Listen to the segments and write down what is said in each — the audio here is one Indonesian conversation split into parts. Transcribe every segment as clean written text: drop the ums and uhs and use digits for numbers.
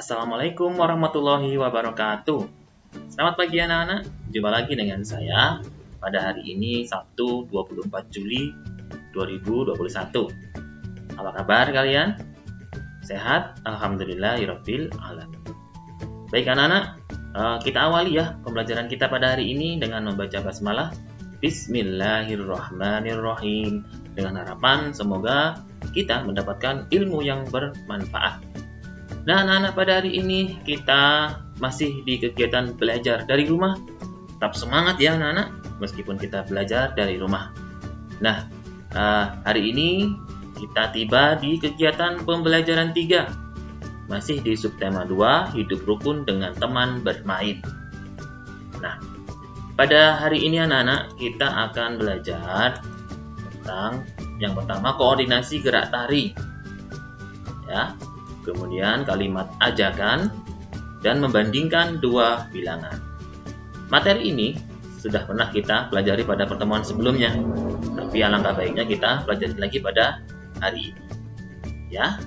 Assalamualaikum warahmatullahi wabarakatuh. Selamat pagi anak-anak, jumpa lagi dengan saya pada hari ini Sabtu 24 Juli 2021. Apa kabar kalian? Sehat? Alhamdulillahirabbil alamin. Baik anak-anak, kita awali ya pembelajaran kita pada hari ini dengan membaca basmalah. Bismillahirrahmanirrahim. Dengan harapan semoga kita mendapatkan ilmu yang bermanfaat. Nah anak-anak, pada hari ini kita masih di kegiatan belajar dari rumah. Tetap semangat ya anak-anak, meskipun kita belajar dari rumah. Nah, hari ini kita tiba di kegiatan pembelajaran 3. Masih di subtema 2, hidup rukun dengan teman bermain. Nah, pada hari ini anak-anak kita akan belajar tentang yang pertama koordinasi gerak tari. Ya. Kemudian kalimat ajakan dan membandingkan dua bilangan. Materi ini sudah pernah kita pelajari pada pertemuan sebelumnya, tapi alangkah baiknya kita pelajari lagi pada hari ini. Ya,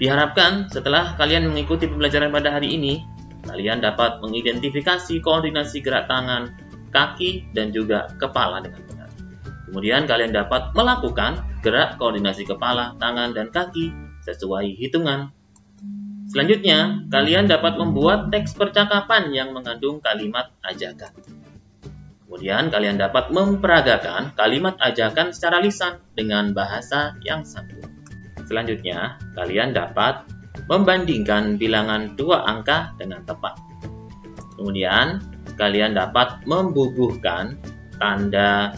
diharapkan setelah kalian mengikuti pembelajaran pada hari ini, kalian dapat mengidentifikasi koordinasi gerak tangan, kaki, dan juga kepala dengan benar. Kemudian kalian dapat melakukan gerak koordinasi kepala, tangan, dan kaki sesuai hitungan. Selanjutnya, kalian dapat membuat teks percakapan yang mengandung kalimat ajakan. Kemudian, kalian dapat memperagakan kalimat ajakan secara lisan dengan bahasa yang santun. Selanjutnya, kalian dapat membandingkan bilangan dua angka dengan tepat. Kemudian, kalian dapat membubuhkan tanda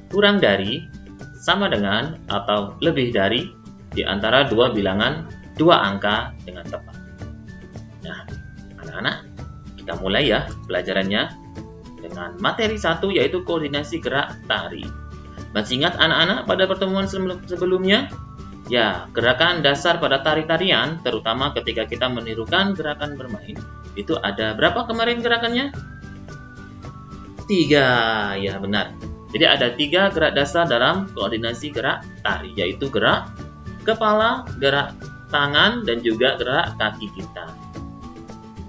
kurang dari, sama dengan, atau lebih dari di antara dua bilangan dua angka dengan tepat. Nah, anak-anak, kita mulai ya pelajarannya dengan materi 1, yaitu koordinasi gerak tari. Masih ingat anak-anak pada pertemuan sebelumnya? Ya, gerakan dasar pada tari-tarian, terutama ketika kita menirukan gerakan bermain, itu ada berapa kemarin gerakannya? 3, ya benar. Jadi ada 3 gerak dasar dalam koordinasi gerak tari, yaitu gerak kepala, gerak tangan, dan juga gerak kaki kita.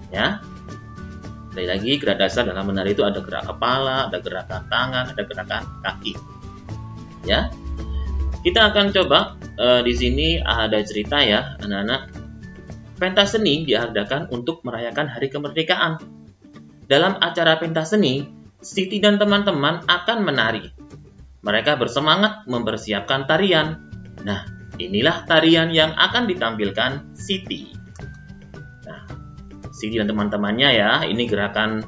Ya. Sekali lagi, gerak dasar dalam menari itu ada gerak kepala, ada gerakan tangan, ada gerakan kaki. Ya. Kita akan coba di sini ada cerita ya, anak-anak. Pentas seni diadakan untuk merayakan Hari Kemerdekaan. Dalam acara pentas seni, Siti dan teman-teman akan menari. Mereka bersemangat mempersiapkan tarian. Nah, inilah tarian yang akan ditampilkan Siti. Nah, Siti dan teman-temannya ya, ini gerakan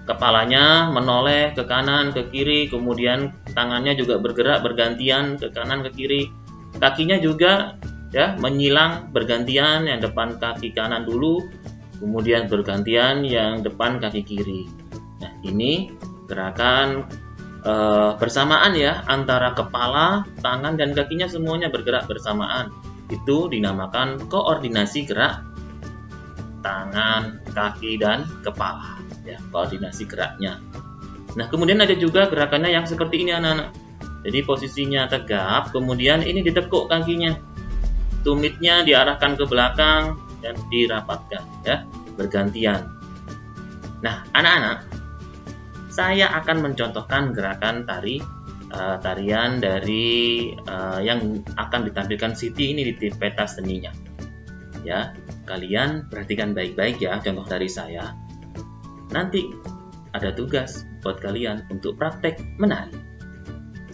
kepalanya menoleh ke kanan, ke kiri, kemudian tangannya juga bergerak bergantian ke kanan, ke kiri. Kakinya juga ya menyilang bergantian, yang depan kaki kanan dulu, kemudian bergantian yang depan kaki kiri. Nah, ini gerakan bersamaan ya, antara kepala, tangan, dan kakinya semuanya bergerak bersamaan. Itu dinamakan koordinasi gerak tangan, kaki, dan kepala ya, koordinasi geraknya. Nah, kemudian ada juga gerakannya yang seperti ini anak-anak. Jadi posisinya tegap, kemudian ini ditekuk kakinya, tumitnya diarahkan ke belakang dan dirapatkan ya, bergantian. Nah, anak-anak, saya akan mencontohkan gerakan tarian dari yang akan ditampilkan Siti ini di pentas seninya. Ya, kalian perhatikan baik-baik ya contoh dari saya. Nanti ada tugas buat kalian untuk praktek menari.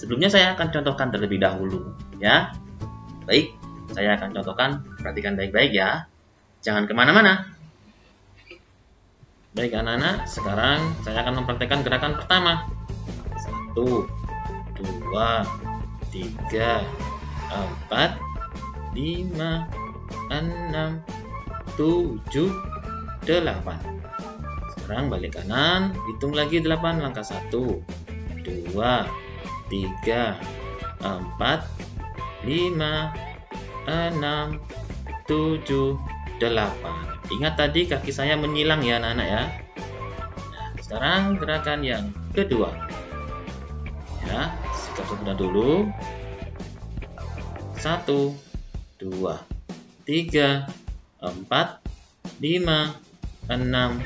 Sebelumnya saya akan contohkan terlebih dahulu, ya. Baik, saya akan contohkan. Perhatikan baik-baik ya. Jangan kemana-mana. Baik anak-anak, sekarang saya akan mempraktekkan gerakan pertama. 1, 2, 3, 4, 5, 6, 7, 8. Sekarang balik kanan, hitung lagi 8, langkah 1, 2, 3, 4, 5, 6, 7, 8. Ingat tadi kaki saya menyilang ya anak-anak ya. Nah, sekarang gerakan yang kedua. Ya, sikap sempurna dulu. 1, 2, 3, 4, 5, 6,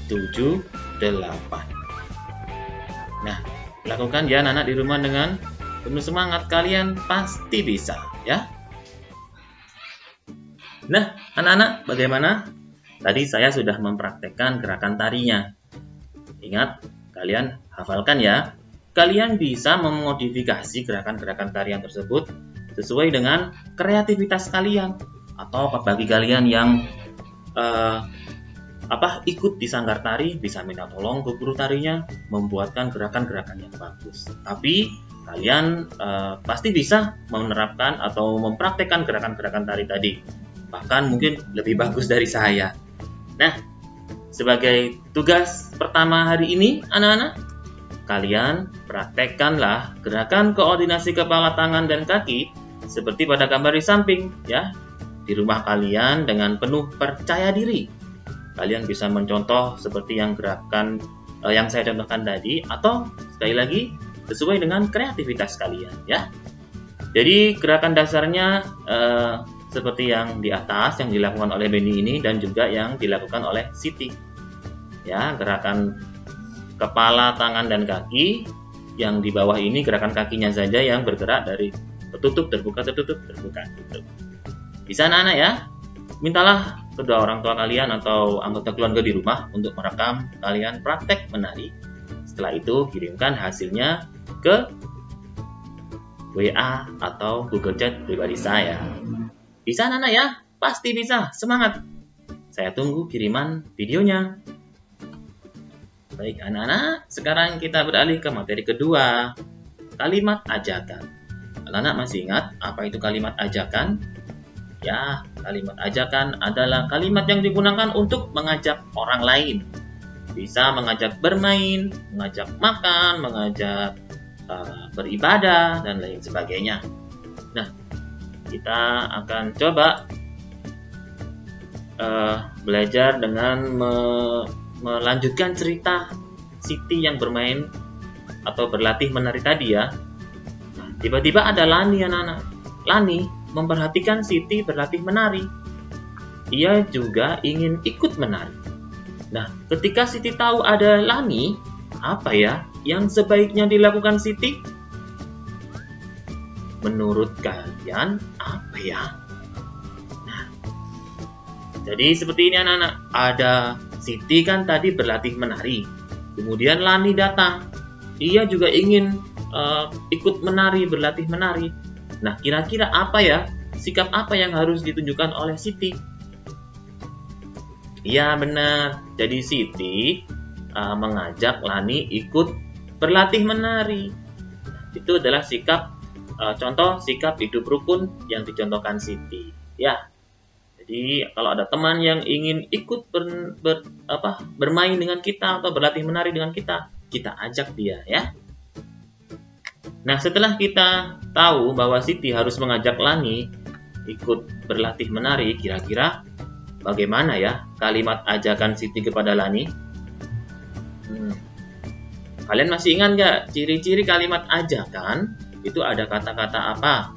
7, 8. Nah, lakukan ya anak-anak di rumah dengan penuh semangat. Kalian pasti bisa ya. Nah, anak-anak bagaimana? Tadi saya sudah mempraktekkan gerakan tarinya. Ingat, kalian hafalkan ya. Kalian bisa memodifikasi gerakan-gerakan tarian tersebut sesuai dengan kreativitas kalian. Atau bagi kalian yang ikut di sanggar tari, bisa minta tolong ke guru tarinya membuatkan gerakan-gerakan yang bagus. Tapi kalian pasti bisa menerapkan atau mempraktekkan gerakan-gerakan tari tadi. Bahkan mungkin lebih bagus dari saya. Nah, sebagai tugas pertama hari ini, anak-anak, kalian praktekkanlah gerakan koordinasi kepala, tangan, dan kaki seperti pada gambar di samping ya. Di rumah kalian dengan penuh percaya diri. Kalian bisa mencontoh seperti yang gerakan yang saya contohkan tadi, atau sekali lagi sesuai dengan kreativitas kalian ya. Jadi gerakan dasarnya seperti yang di atas yang dilakukan oleh Benny ini dan juga yang dilakukan oleh Siti. Ya, gerakan kepala, tangan, dan kaki. Yang di bawah ini gerakan kakinya saja yang bergerak dari tertutup, terbuka, tertutup, terbuka, tertutup. Bisa anak-anak ya, mintalah kedua orang tua kalian atau anggota keluarga di rumah untuk merekam kalian praktek menari. Setelah itu kirimkan hasilnya ke WA atau Google Chat pribadi saya. Bisa anak-anak ya, pasti bisa, semangat. Saya tunggu kiriman videonya. Baik anak-anak, sekarang kita beralih ke materi kedua, kalimat ajakan. Anak-anak masih ingat apa itu kalimat ajakan? Ya, kalimat ajakan adalah kalimat yang digunakan untuk mengajak orang lain. Bisa mengajak bermain, mengajak makan, mengajak beribadah, dan lain sebagainya. Nah, kita akan coba belajar dengan melanjutkan cerita Siti yang bermain atau berlatih menari tadi ya. Tiba-tiba ada Lani anak-anak. Lani memperhatikan Siti berlatih menari. Ia juga ingin ikut menari. Nah, ketika Siti tahu ada Lani, apa ya yang sebaiknya dilakukan Siti? Menurut kalian apa ya? Nah, jadi seperti ini anak-anak. Ada Siti kan tadi berlatih menari. Kemudian Lani datang. Ia juga ingin ikut menari, berlatih menari. Nah, kira-kira apa ya? Sikap apa yang harus ditunjukkan oleh Siti? Iya, benar. Jadi Siti mengajak Lani ikut berlatih menari. Itu adalah sikap contoh sikap hidup rukun yang dicontohkan Siti. Ya. Jadi kalau ada teman yang ingin ikut bermain dengan kita atau berlatih menari dengan kita ajak dia ya. Nah, setelah kita tahu bahwa Siti harus mengajak Lani ikut berlatih menari, kira-kira bagaimana ya kalimat ajakan Siti kepada Lani? Kalian masih ingat nggak ciri-ciri kalimat ajakan? Itu ada kata-kata apa?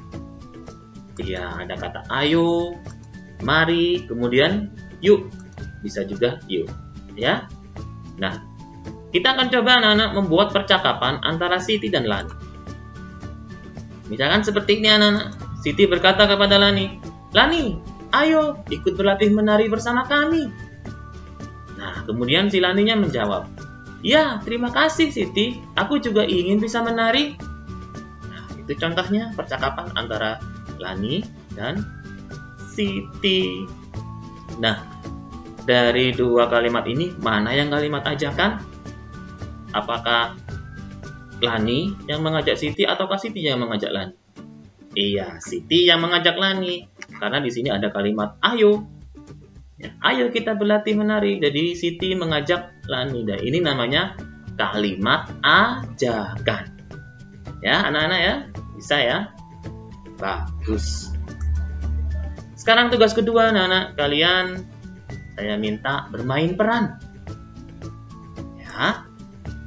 Ya, ada kata ayo, mari, kemudian yuk. Bisa juga yuk. Ya. Nah, kita akan coba anak-anak membuat percakapan antara Siti dan Lani. Misalkan seperti ini anak-anak. Siti berkata kepada Lani, Lani, ayo ikut berlatih menari bersama kami. Nah, kemudian si Laninya menjawab, ya, terima kasih Siti, aku juga ingin bisa menari. Nah, itu contohnya percakapan antara Lani dan Siti. Nah, dari dua kalimat ini, mana yang kalimat ajakan? Apakah Lani yang mengajak Siti ataukah Siti yang mengajak Lani? Iya, Siti yang mengajak Lani. Karena di sini ada kalimat ayo. Ya, ayo kita berlatih menari. Jadi Siti mengajak Lani. Dan ini namanya kalimat ajakan. Ya, anak-anak ya. Bisa ya? Bagus. Sekarang tugas kedua anak-anak. Kalian saya minta bermain peran. Ya.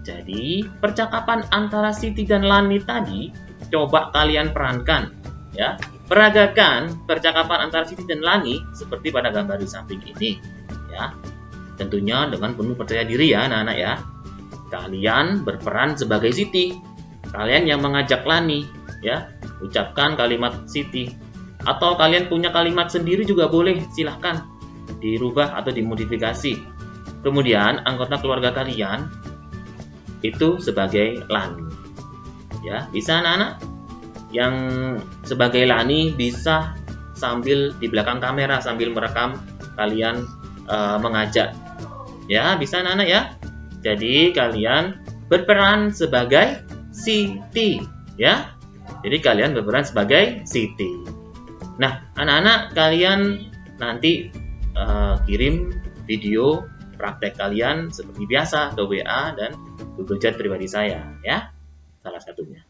Jadi, percakapan antara Siti dan Lani tadi coba kalian perankan, ya. peragakan percakapan antara Siti dan Lani seperti pada gambar di samping ini, ya. Tentunya dengan penuh percaya diri ya anak-anak ya. Kalian berperan sebagai Siti. Kalian yang mengajak Lani, ya. Ucapkan kalimat Siti. Atau kalian punya kalimat sendiri juga boleh, silahkan dirubah atau dimodifikasi. Kemudian anggota keluarga kalian itu sebagai Lani, ya. Bisa anak-anak yang sebagai Lani bisa sambil di belakang kamera sambil merekam kalian mengajak, ya. Bisa anak-anak ya. Jadi kalian berperan sebagai Siti, ya. Jadi kalian berperan sebagai Siti. Nah, anak-anak kalian nanti kirim video praktek kalian seperti biasa ke WA dan Google Chat pribadi saya, ya. Salah satunya.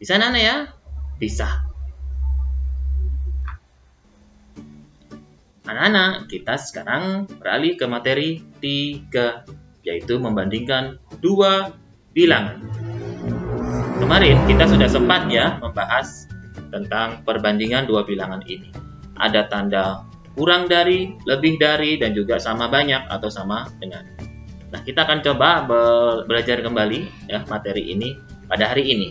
Bisa anak-anak ya? Bisa. Anak-anak, kita sekarang beralih ke materi 3, yaitu membandingkan 2 bilangan. Kemarin kita sudah sempat ya membahas tentang perbandingan 2 bilangan ini. Ada tanda kurang dari, lebih dari, dan juga sama banyak atau sama dengan. Nah, kita akan coba belajar kembali ya materi ini pada hari ini.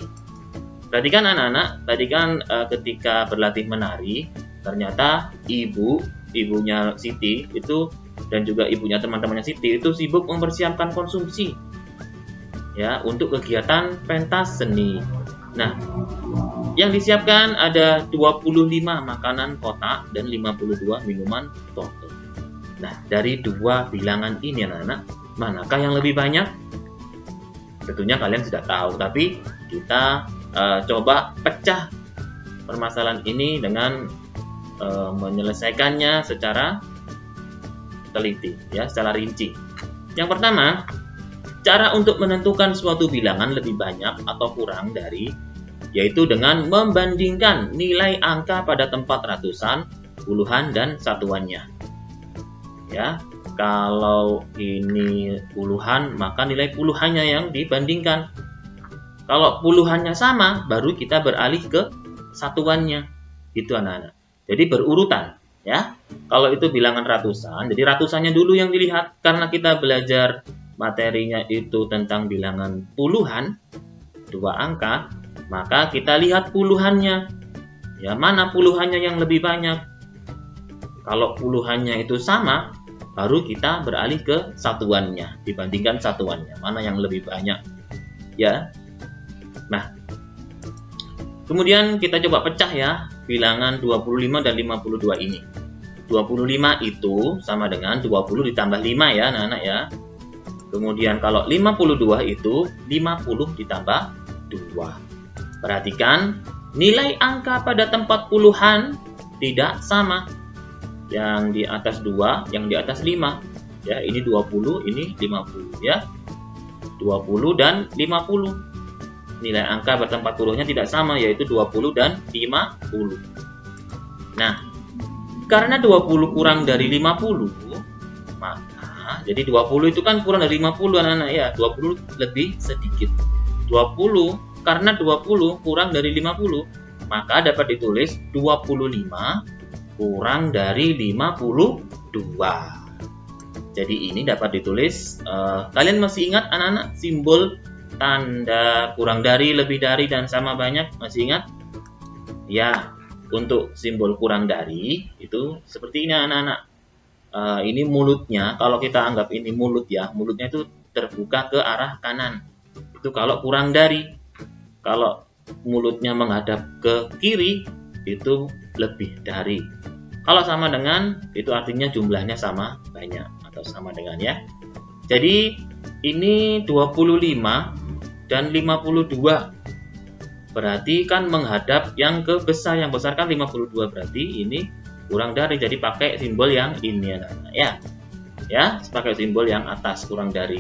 Perhatikan anak-anak, tadi kan ketika berlatih menari, ternyata ibunya Siti itu dan juga ibunya teman-temannya Siti itu sibuk mempersiapkan konsumsi ya untuk kegiatan pentas seni. Nah, yang disiapkan ada 25 makanan kotak dan 52 minuman botol. Nah, dari 2 bilangan ini anak-anak, manakah yang lebih banyak? Tentunya kalian sudah tahu, tapi kita coba pecah permasalahan ini dengan menyelesaikannya secara teliti, ya, secara rinci. Yang pertama, cara untuk menentukan suatu bilangan lebih banyak atau kurang dari, yaitu dengan membandingkan nilai angka pada tempat ratusan, puluhan, dan satuannya. Ya, kalau ini puluhan, maka nilai puluhannya yang dibandingkan. Kalau puluhannya sama, baru kita beralih ke satuannya. Gitu anak-anak. Jadi berurutan, ya. Kalau itu bilangan ratusan, jadi ratusannya dulu yang dilihat. Karena kita belajar materinya itu tentang bilangan puluhan, 2 angka, maka kita lihat puluhannya. Ya, mana puluhannya yang lebih banyak? Kalau puluhannya itu sama, baru kita beralih ke satuannya, dibandingkan satuannya, mana yang lebih banyak. Ya. Nah, kemudian kita coba pecah ya bilangan 25 dan 52 ini. 25 itu sama dengan 20 ditambah 5 ya anak-anak ya. Kemudian kalau 52 itu 50 ditambah 2. Perhatikan, nilai angka pada tempat puluhan tidak sama. Yang di atas 2, yang di atas 5. Ya, ini 20, ini 50 ya. 20 dan 50. Nilai angka bertempat puluhnya tidak sama, yaitu 20 dan 50. Nah, karena 20 kurang dari 50, maka jadi 20 itu kan kurang dari 50 anak-anak ya, 20 lebih sedikit. 20 karena 20 kurang dari 50, maka dapat ditulis 25 kurang dari 52. Jadi ini dapat ditulis, kalian masih ingat anak-anak simbol tanda kurang dari, lebih dari, dan sama banyak? Masih ingat? Ya, untuk simbol kurang dari itu seperti ini anak-anak. Ini mulutnya, kalau kita anggap ini mulut ya, mulutnya itu terbuka ke arah kanan. Itu kalau kurang dari. Kalau mulutnya menghadap ke kiri, itu lebih dari. Kalau sama dengan, itu artinya jumlahnya sama banyak atau sama dengan ya. Jadi ini 25 dan 52. Berarti kan menghadap yang ke besar, yang besar kan 52, berarti ini kurang dari, jadi pakai simbol yang ini anak-anak ya. Ya, pakai simbol yang atas kurang dari.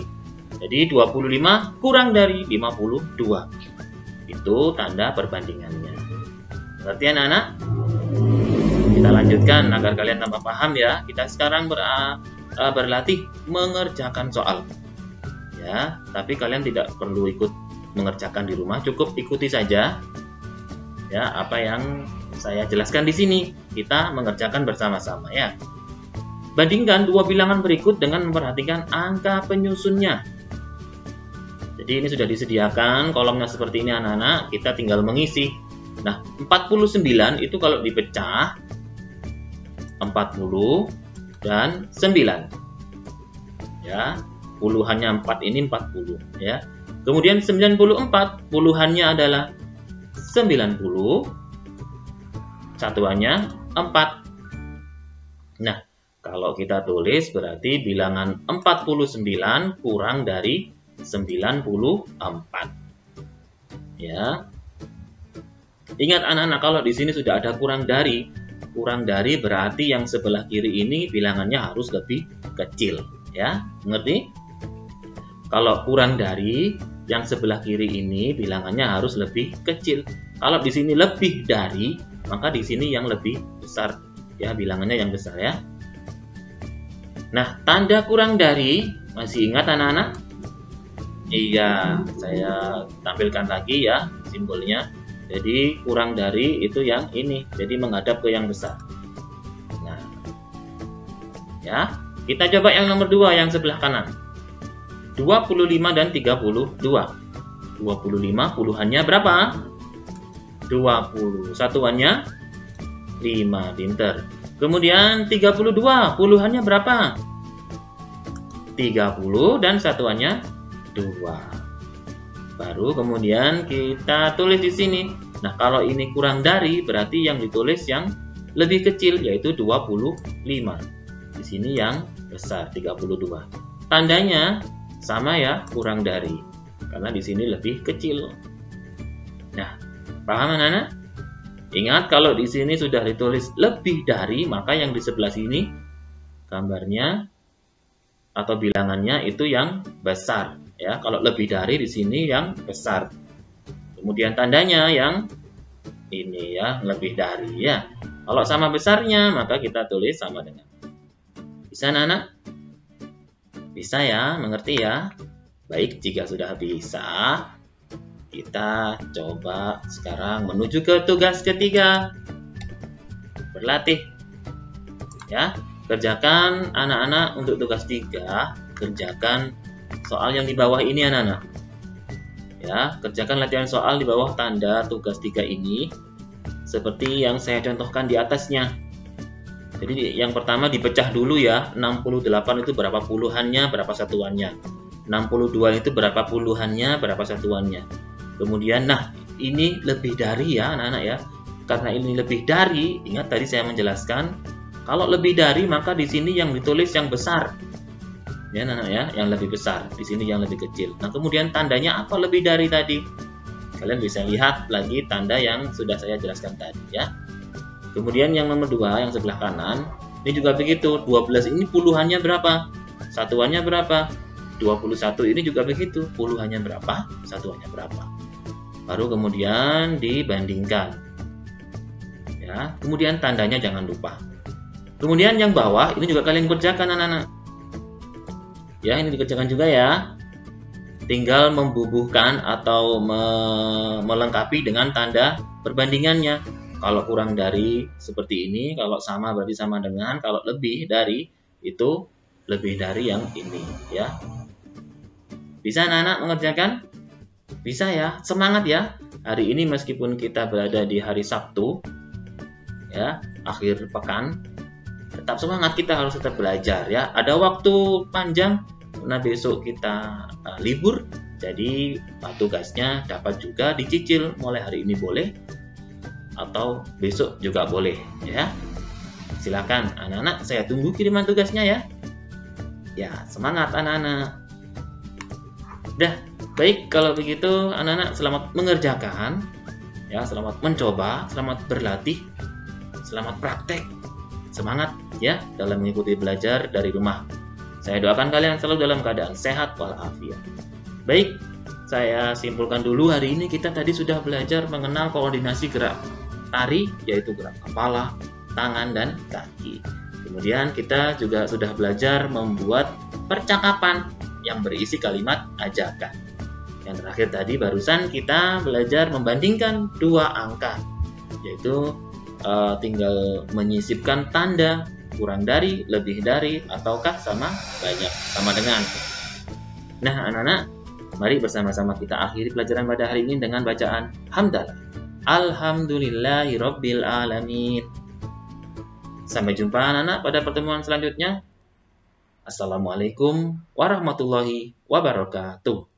Jadi 25 kurang dari 52. Itu tanda perbandingannya. Berarti anak-anak, kita lanjutkan agar kalian tambah paham ya. Kita sekarang berlatih mengerjakan soal. Ya, tapi kalian tidak perlu ikut mengerjakan di rumah, cukup ikuti saja ya apa yang saya jelaskan di sini. Kita mengerjakan bersama-sama ya. Bandingkan dua bilangan berikut dengan memperhatikan angka penyusunnya. Jadi ini sudah disediakan kolomnya seperti ini anak-anak, kita tinggal mengisi. Nah, 49 itu kalau dipecah 40 dan 9. Ya, puluhannya 4 ini 40 ya. Kemudian 94 puluhannya adalah 90, satuannya 4. Nah, kalau kita tulis berarti bilangan 49 kurang dari 94. Ya. Ingat anak-anak, kalau di sini sudah ada kurang dari berarti yang sebelah kiri ini bilangannya harus lebih kecil, ya. Mengerti? Kalau kurang dari, yang sebelah kiri ini bilangannya harus lebih kecil. Kalau di sini lebih dari, maka di sini yang lebih besar, ya, bilangannya yang besar ya. Nah, tanda kurang dari, masih ingat anak-anak? Iya, saya tampilkan lagi ya simbolnya. Jadi kurang dari itu yang ini, jadi menghadap ke yang besar. Nah, ya, kita coba yang nomor 2 yang sebelah kanan. 25 dan 32. 25 puluhannya berapa? 20. Satuannya 5, pinter. Kemudian 32 puluhannya berapa? 30 dan satuannya 2. Baru kemudian kita tulis di sini. Nah, kalau ini kurang dari berarti yang ditulis yang lebih kecil yaitu 25. Di sini yang besar 32. Tandanya sama ya, kurang dari. Karena di sini lebih kecil. Nah, paham anak-anak? Ingat kalau di sini sudah ditulis lebih dari, maka yang di sebelah sini gambarnya atau bilangannya itu yang besar. Ya, kalau lebih dari di sini yang besar. Kemudian tandanya yang ini ya, lebih dari ya. Kalau sama besarnya maka kita tulis sama dengan. Bisa anak-anak? Bisa ya, mengerti ya? Baik, jika sudah bisa, kita coba sekarang menuju ke tugas ketiga. Berlatih. Ya, kerjakan anak-anak untuk tugas 3, kerjakan soal yang di bawah ini anak-anak. Ya, kerjakan latihan soal di bawah tanda tugas 3 ini seperti yang saya contohkan di atasnya. Jadi yang pertama dipecah dulu ya, 68 itu berapa puluhannya, berapa satuannya. 62 itu berapa puluhannya, berapa satuannya. Kemudian nah, ini lebih dari ya anak-anak ya. Karena ini lebih dari, ingat tadi saya menjelaskan, kalau lebih dari maka di sini yang ditulis yang besar. Ya, anak-anak ya, yang lebih besar, di sini yang lebih kecil. Nah, kemudian tandanya apa lebih dari tadi? Kalian bisa lihat lagi tanda yang sudah saya jelaskan tadi ya. Kemudian yang nomor 2 yang sebelah kanan, ini juga begitu. 12 ini puluhannya berapa? Satuannya berapa? 21 ini juga begitu. Puluhannya berapa? Satuannya berapa? Baru kemudian dibandingkan. Ya, kemudian tandanya jangan lupa. Kemudian yang bawah ini juga kalian kerjakan anak-anak. Ya, ini dikerjakan juga ya. Tinggal membubuhkan atau melengkapi dengan tanda perbandingannya. Kalau kurang dari seperti ini, kalau sama berarti sama dengan, kalau lebih dari itu lebih dari yang ini ya. Bisa anak-anak mengerjakan? Bisa ya, semangat ya. Hari ini meskipun kita berada di hari Sabtu ya, akhir pekan, tetap semangat, kita harus tetap belajar ya. Ada waktu panjang karena besok kita libur, jadi tugasnya dapat juga dicicil, mulai hari ini boleh atau besok juga boleh ya. Silakan anak-anak, saya tunggu kiriman tugasnya ya. Ya, semangat anak-anak. Dah, baik kalau begitu anak-anak selamat mengerjakan ya, selamat mencoba, selamat berlatih, selamat praktek. Semangat ya dalam mengikuti belajar dari rumah. Saya doakan kalian selalu dalam keadaan sehat walafiat. Baik, saya simpulkan dulu hari ini kita tadi sudah belajar mengenal koordinasi gerak tari, yaitu gerak kepala, tangan, dan kaki. Kemudian kita juga sudah belajar membuat percakapan yang berisi kalimat ajakan. Yang terakhir tadi barusan kita belajar membandingkan 2 angka, yaitu tinggal menyisipkan tanda kurang dari, lebih dari, ataukah sama banyak, sama dengan. Nah, anak-anak, mari bersama-sama kita akhiri pelajaran pada hari ini dengan bacaan hamdalah. Alhamdulillahirabbil alamin. Sampai jumpa anak-anak pada pertemuan selanjutnya. Assalamualaikum warahmatullahi wabarakatuh.